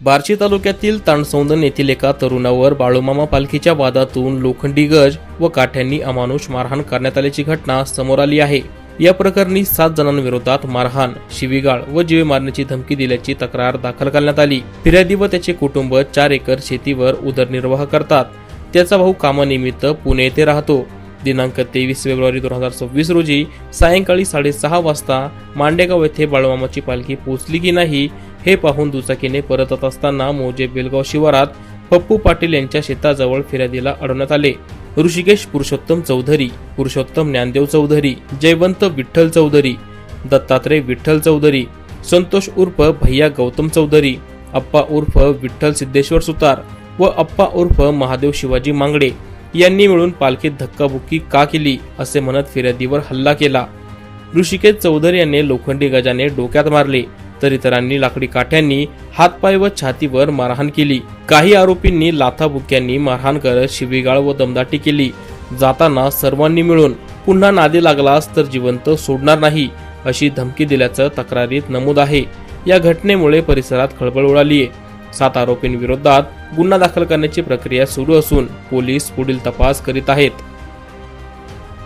बार्शी तालुक्यातील ताणसौंदन येथील एका तरुणावर बाळूमामा पालखीच्या वादातून लोखंडी गज व काठ्यांनी अमानुष मारहाण करण्यात आल्याची घटना समोर आली आहे। या प्रकरणी 7 जणांविरोधात मारहाण, शिवीगाळ व जीवे मारण्याची धमकी दिल्याची तक्रार दाखल करण्यात आली। फिर्यादी व त्याचे कुटुंब 4 एकर शेतीवर उदरनिर्वाह करतात। त्याचा भाऊ कामानिमित्त पुणे येथे राहतो। दिनांक 23 फेब्रुवारी 2026 रोजी सायंकाळी 6:30 वाजता मांडेगाव येथे बाळूमामाची पालखी पोहोचली की नाही हे पाहून दुचाकीने परतत असताना मौजे बेलगाव शिवारात पप्पू पाटील यांच्या शेताजवळ फिर्यादीला अडवण्यात आले। ऋषिकेश पुरुषोत्तम चौधरी, पुरुषोत्तम ज्ञानदेव चौधरी, जयवंत विठ्ठल चौधरी, दत्तात्रय विठ्ठल चौधरी, संतोष उर्फ भैया गौतम चौधरी, अप्पा उर्फ विठ्ठल सिद्धेश्वर सुतार व अप्पा उर्फ महादेव शिवाजी मांगडे यांनी मिळून पालखीत धक्काबुक्की का केली असे म्हणत फिर्यादीवर हल्ला केला। ऋषिकेश चौधरी यांनी लोखंडी गजाने डोक्यात मारले तर इतरांनी लाकडी काठ्यांनी हातपाय व छातीवर मारहाण केली। काही आरोपींनी लाथाबुक्क्यांनी मारहाण करत शिवीगाळ व दमदाटी केली। जाताना सर्वांनी मिळून पुन्हा नादी लागलास तर जिवंत सोडणार नाही अशी धमकी दिल्याचं तक्रारीत नमूद आहे। या घटनेमुळे परिसरात खळबळ उडाली आहे। 7 आरोपींविरोधात गुन्हा दाखल करण्याची प्रक्रिया सुरू असून पोलीस पुढील तपास करीत आहेत।